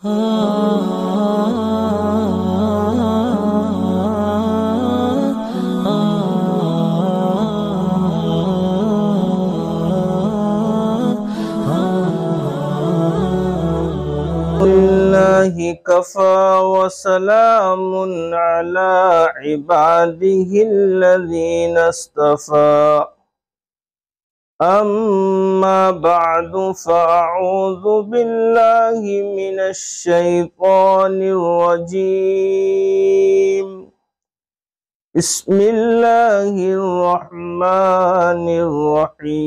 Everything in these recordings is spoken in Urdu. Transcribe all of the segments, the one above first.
الله كفى وسلام على عباده الذين اصطفى أما بعد فأعوذ بالله من الشيطان الرجيم بسم الله الرحمن الرحيم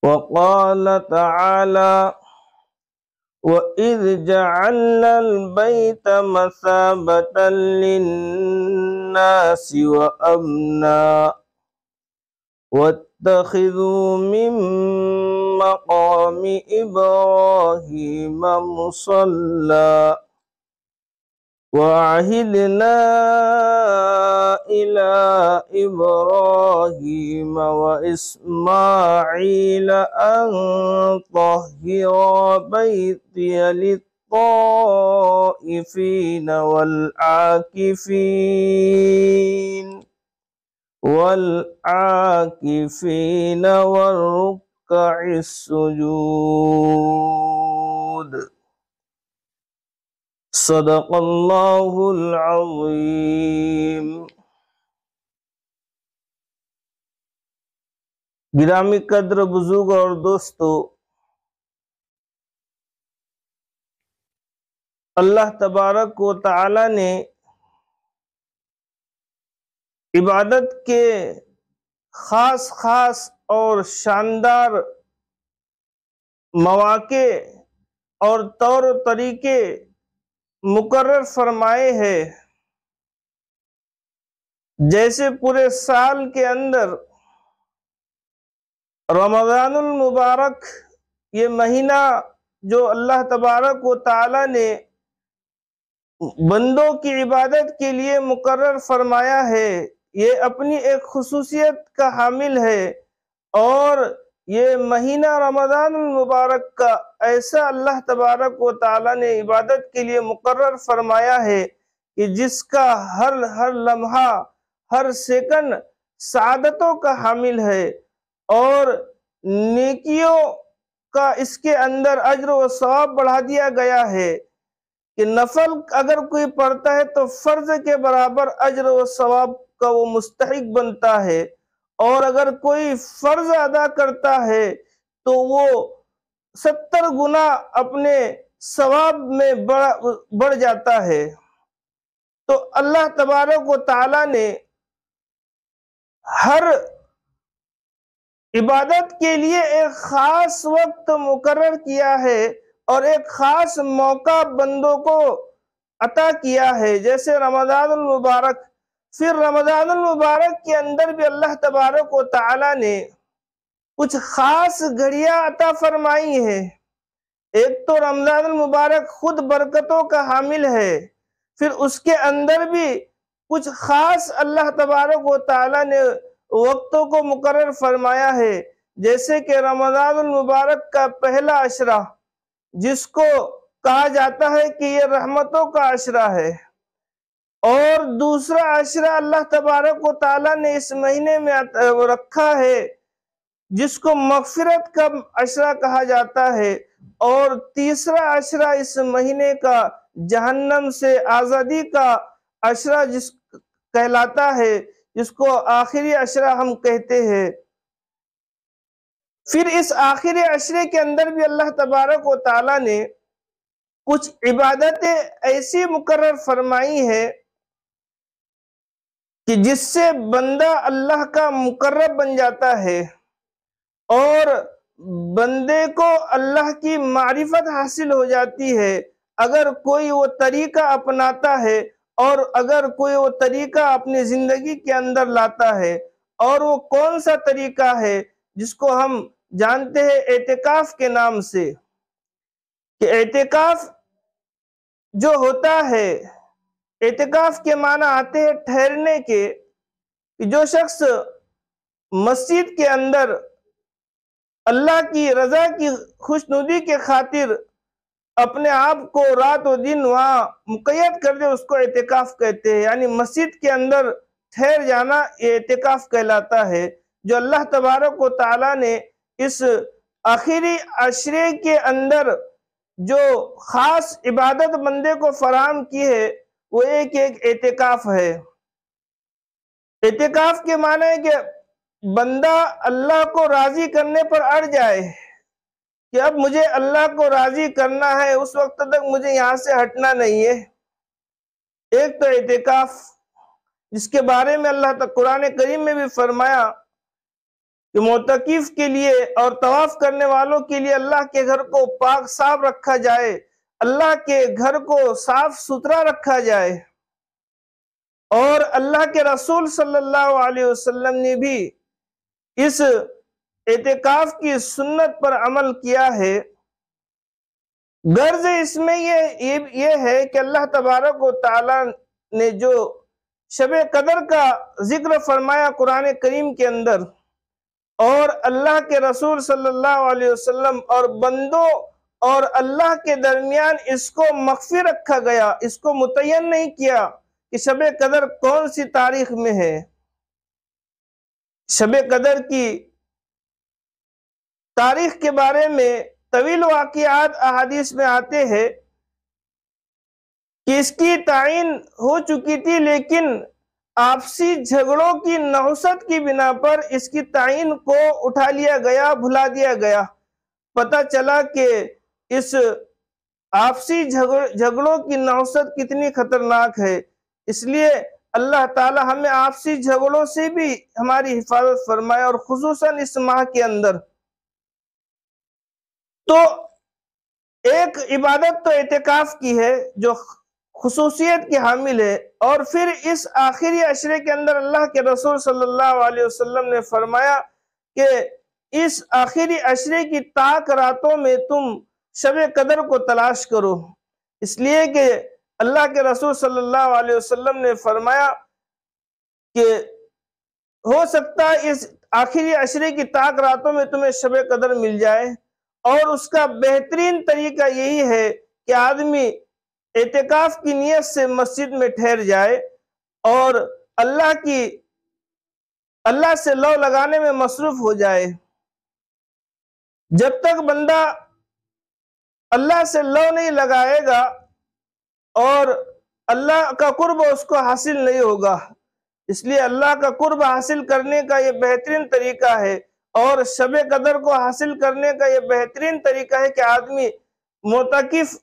وقال تعالى وَإِذْ جَعَلْنَا الْبَيْتَ مَثَابَةً لِلنَّاسِ وَأَمْنًا وَاتَّخِذُوا مِن مَّقَامِ إِبْرَاهِيمَ مُصَلًّى وَعَهِدْنَا إِلَى إِبْرَاهِيمَ وَإِسْمَاعِيلَ أَن طَهِّرَا بَيْتِيَ لِلطَّائِفِينَ وَالْعَاكِفِينَ وَالرُّكَّعِ السُّجُودِ صدق اللہ العظیم۔ گرامی قدر بزرگ اور دوستو، اللہ تبارک و تعالی نے عبادت کے خاص اور شاندار مواقع اور طور و طریقے مقرر فرمائے ہیں۔ جیسے پورے سال کے اندر رمضان المبارک یہ مہینہ جو اللہ تبارک و تعالی نے بندوں کی عبادت کے لیے مقرر فرمایا ہے، یہ اپنی ایک خصوصیت کا حامل ہے، اور یہ مہینہ رمضان المبارک کا ایسا اللہ تبارک و تعالی نے عبادت کے لیے مقرر فرمایا ہے کہ جس کا ہر لمحہ، ہر سیکنڈ سعادتوں کا حامل ہے، اور نیکیوں کا اس کے اندر اجر و ثواب بڑھا دیا گیا ہے کہ نفل اگر کوئی پڑھتا ہے تو فرض کے برابر اجر و ثواب کا وہ مستحق بنتا ہے، اور اگر کوئی فرض ادا کرتا ہے تو وہ 70 گنا اپنے ثواب میں بڑھ جاتا ہے۔ تو اللہ تبارک و تعالی نے ہر عبادت کے لیے ایک خاص وقت مقرر کیا ہے اور ایک خاص موقع بندوں کو عطا کیا ہے، جیسے رمضان المبارک۔ پھر رمضان المبارک کے اندر بھی اللہ تبارک و تعالی نے کچھ خاص گھڑیاں عطا فرمائی ہیں۔ ایک تو رمضان المبارک خود برکتوں کا حامل ہے، پھر اس کے اندر بھی کچھ خاص اللہ تبارک و تعالی نے وقتوں کو مقرر فرمایا ہے، جیسے کہ رمضان المبارک کا پہلا عشرہ جس کو کہا جاتا ہے کہ یہ رحمتوں کا عشرہ ہے، اور دوسرا عشرہ اللہ تبارک و تعالی نے اس مہینے میں رکھا ہے جس کو مغفرت کا عشرہ کہا جاتا ہے، اور تیسرا عشرہ اس مہینے کا جہنم سے آزادی کا عشرہ جس کہلاتا ہے، جس کو آخری عشرہ ہم کہتے ہیں۔ پھر اس آخری عشرے کے اندر بھی اللہ تبارک و تعالی نے کچھ عبادتیں ایسی مقرر فرمائی ہیں کہ جس سے بندہ اللہ کا مقرب بن جاتا ہے، اور بندے کو اللہ کی معرفت حاصل ہو جاتی ہے اگر کوئی وہ طریقہ اپناتا ہے، اور اگر کوئی وہ طریقہ اپنی زندگی کے اندر لاتا ہے۔ اور وہ کون سا طریقہ ہے جس کو ہم جانتے ہیں اعتکاف کے نام سے، کہ اعتکاف جو ہوتا ہے، اعتکاف کے معنی آتے ہیں ٹھہرنے کے، کہ جو شخص مسجد کے اندر اللہ کی رضا کی خوشنودی کے خاطر اپنے آپ کو رات و دن وہاں مقید کر دے، اس کو اعتکاف کہتے ہیں۔ یعنی مسجد کے اندر ٹھہر جانا یہ اعتکاف کہلاتا ہے، جو اللہ تبارک و تعالیٰ نے اس آخری عشرے کے اندر جو خاص عبادت بندے کو فراہم کی ہے وہ ایک اعتکاف ہے۔ اعتکاف کے معنی ہے کہ بندہ اللہ کو راضی کرنے پر اڑ جائے کہ اب مجھے اللہ کو راضی کرنا ہے، اس وقت تک مجھے یہاں سے ہٹنا نہیں ہے۔ ایک تو اعتکاف جس کے بارے میں اللہ تعالیٰ قرآن کریم میں بھی فرمایا کہ معتکف کے لیے اور طواف کرنے والوں کے لیے اللہ کے گھر کو پاک صاف رکھا جائے، اللہ کے گھر کو صاف ستھرا رکھا جائے۔ اور اللہ کے رسول صلی اللہ علیہ وسلم نے بھی اس اعتکاف کی سنت پر عمل کیا ہے۔ غرض اس میں یہ ہے کہ اللہ تبارک و تعالیٰ نے جو شب قدر کا ذکر فرمایا قرآن کریم کے اندر، اور اللہ کے رسول صلی اللہ علیہ وسلم اور بندوں اور اللہ کے درمیان اس کو مخفی رکھا گیا، اس کو متعین نہیں کیا کہ شب قدر کون سی تاریخ میں ہے۔ شب قدر کی تاریخ کے بارے میں طویل واقعات احادیث میں آتے ہیں کہ اس کی تعین ہو چکی تھی، لیکن آپسی جھگڑوں کی نحوست کی بنا پر اس کی تعین کو اٹھا لیا گیا، بھلا دیا گیا۔ پتہ چلا کہ اس آپسی جھگڑوں کی نحوست کتنی خطرناک ہے، اس لیے اللہ تعالی ہمیں آپسی جھگڑوں سے بھی ہماری حفاظت فرمائے، اور خصوصاً اس ماہ کے اندر۔ تو ایک عبادت تو اعتکاف کی ہے جو خصوصیت کی حامل ہے، اور پھر اس آخری عشرے کے اندر اللہ کے رسول صلی اللہ علیہ وسلم نے فرمایا کہ اس آخری عشرے کی تاک راتوں میں تم شب قدر کو تلاش کرو، اس لیے کہ اللہ کے رسول صلی اللہ علیہ وسلم نے فرمایا کہ ہو سکتا ہے اس آخری عشرے کی تاک راتوں میں تمہیں شب قدر مل جائے، اور اس کا بہترین طریقہ یہی ہے کہ آدمی اعتکاف کی نیت سے مسجد میں ٹھہر جائے اور اللہ سے لو لگانے میں مصروف ہو جائے۔ جب تک بندہ اللہ سے لو نہیں لگائے گا اور اللہ کا قرب اس کو حاصل نہیں ہوگا، اس لیے اللہ کا قرب حاصل کرنے کا یہ بہترین طریقہ ہے، اور شب قدر کو حاصل کرنے کا یہ بہترین طریقہ ہے کہ آدمی معتکف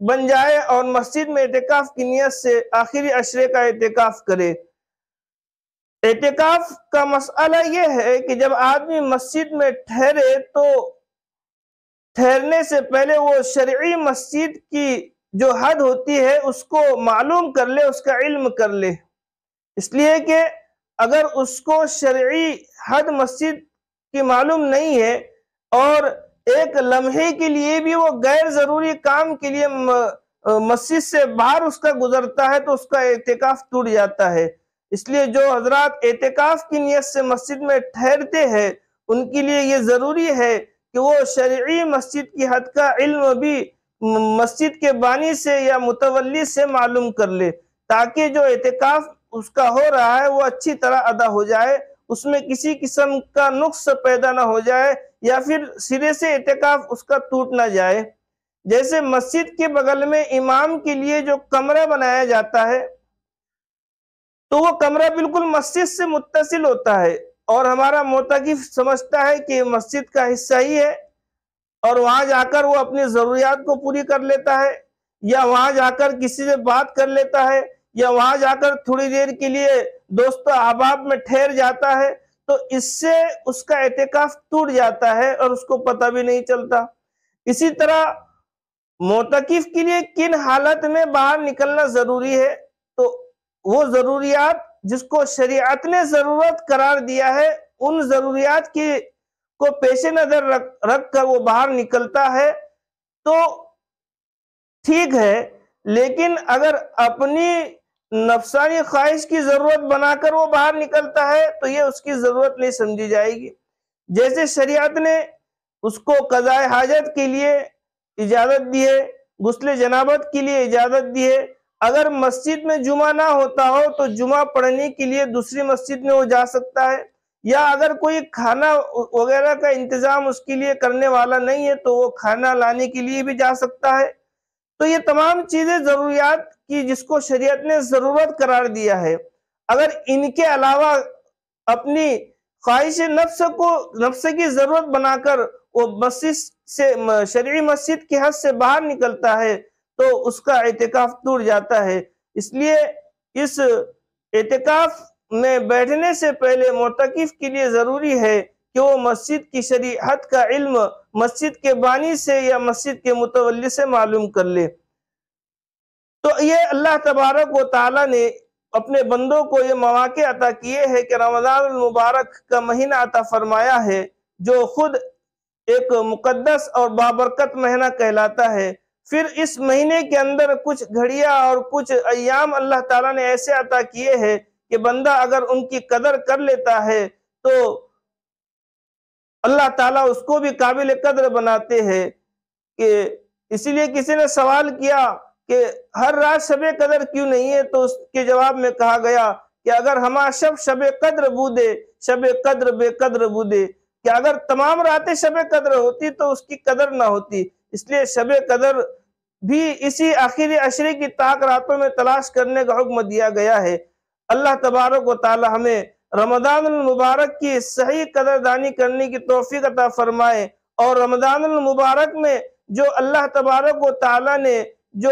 بن جائے اور مسجد میں اعتکاف کی نیت سے آخری عشرے کا اعتکاف کرے۔ اعتکاف کا مسئلہ یہ ہے کہ جب آدمی مسجد میں ٹھہرے تو ٹھہرنے سے پہلے وہ شرعی مسجد کی جو حد ہوتی ہے اس کو معلوم کر لے، اس کا علم کر لے، اس لیے کہ اگر اس کو شرعی حد مسجد کی معلوم نہیں ہے اور ایک لمحے کے لیے بھی وہ غیر ضروری کام کے لیے مسجد سے باہر اس کا گزرتا ہے تو اس کا اعتکاف ٹوٹ جاتا ہے۔ اس لیے جو حضرات اعتکاف کی نیت سے مسجد میں ٹھہرتے ہیں ان کے لیے یہ ضروری ہے کہ وہ شرعی مسجد کی حد کا علم بھی مسجد کے بانی سے یا متولی سے معلوم کر لے، تاکہ جو اعتکاف اس کا ہو رہا ہے وہ اچھی طرح ادا ہو جائے، اس میں کسی قسم کا نقص پیدا نہ ہو جائے یا پھر سرے سے اعتکاف اس کا ٹوٹ نہ جائے۔ جیسے مسجد کے بغل میں امام کے لیے جو کمرہ بنایا جاتا ہے تو وہ کمرہ بالکل مسجد سے متصل ہوتا ہے، اور ہمارا معتکف سمجھتا ہے کہ مسجد کا حصہ ہی ہے اور وہاں جا کر وہ اپنی ضروریات کو پوری کر لیتا ہے، یا وہاں جا کر کسی سے بات کر لیتا ہے، یا وہاں جا کر تھوڑی دیر کے لیے دوست و احباب میں ٹھہر جاتا ہے، تو اس سے اس کا اعتکاف ٹوٹ جاتا ہے اور اس کو پتہ بھی نہیں چلتا۔ اسی طرح معتکف کے لیے کن حالت میں باہر نکلنا ضروری ہے، تو وہ ضروریات جس کو شریعت نے ضرورت قرار دیا ہے ان ضروریات کو پیش نظر رکھ کر وہ باہر نکلتا ہے تو ٹھیک ہے، لیکن اگر اپنی نفسانی خواہش کی ضرورت بنا کر وہ باہر نکلتا ہے تو یہ اس کی ضرورت نہیں سمجھی جائے گی۔ جیسے شریعت نے اس کو قضاء حاجت کے لیے اجازت دی ہے، غسل جنابت کے لیے اجازت دی ہے۔ اگر مسجد میں جمعہ نہ ہوتا ہو تو جمعہ پڑھنے کے لیے دوسری مسجد میں وہ جا سکتا ہے، یا اگر کوئی کھانا وغیرہ کا انتظام اس کے لیے کرنے والا نہیں ہے تو وہ کھانا لانے کے لیے بھی جا سکتا ہے۔ تو یہ تمام چیزیں ضروریات کی جس کو شریعت نے ضرورت قرار دیا ہے، اگر ان کے علاوہ اپنی خواہش نفس کی ضرورت بنا کر وہ مسجد سے شرعی مسجد کی حد سے باہر نکلتا ہے تو اس کا اعتکاف ٹوٹ جاتا ہے۔ اس لیے اس اعتکاف میں بیٹھنے سے پہلے معتکف کے لیے ضروری ہے کہ وہ مسجد کی شریعت کا علم مسجد کے بانی سے یا مسجد کے متولی سے معلوم کر لے۔ تو یہ اللہ تبارک و تعالی نے اپنے بندوں کو یہ مواقع عطا کیے ہیں کہ رمضان المبارک کا مہینہ عطا فرمایا ہے، جو خود ایک مقدس اور بابرکت مہینہ کہلاتا ہے۔ پھر اس مہینے کے اندر کچھ گھڑیاں اور کچھ ایام اللہ تعالیٰ نے ایسے عطا کیے ہیں کہ بندہ اگر ان کی قدر کر لیتا ہے تو اللہ تعالیٰ اس کو بھی قابل قدر بناتے ہیں۔ کہ اسی لیے کسی نے سوال کیا کہ ہر رات شب قدر کیوں نہیں ہے، تو اس کے جواب میں کہا گیا کہ اگر ہما شب قدر بودے شب قدر بے قدر بودے، کہ اگر تمام راتیں شب قدر ہوتی تو اس کی قدر نہ ہوتی۔ اس لیے شب قدر بھی اسی آخری عشرے کی طاق راتوں میں تلاش کرنے کا حکم دیا گیا ہے۔ اللہ تبارک و تعالی ہمیں رمضان المبارک کی صحیح قدردانی کرنے کی توفیق عطا فرمائے، اور رمضان المبارک میں جو اللہ تبارک و تعالی نے جو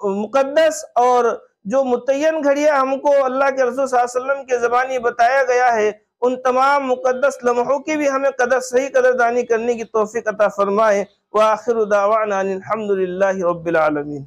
مقدس اور جو متعین گھڑیاں ہم کو اللہ کے رسول صلی اللہ علیہ وسلم کے زبانی بتایا گیا ہے، ان تمام مقدس لمحوں کی بھی ہمیں صحیح قدردانی کرنے کی توفیق عطا فرمائے۔ وآخر دعوانا الحمدللہ رب العالمین۔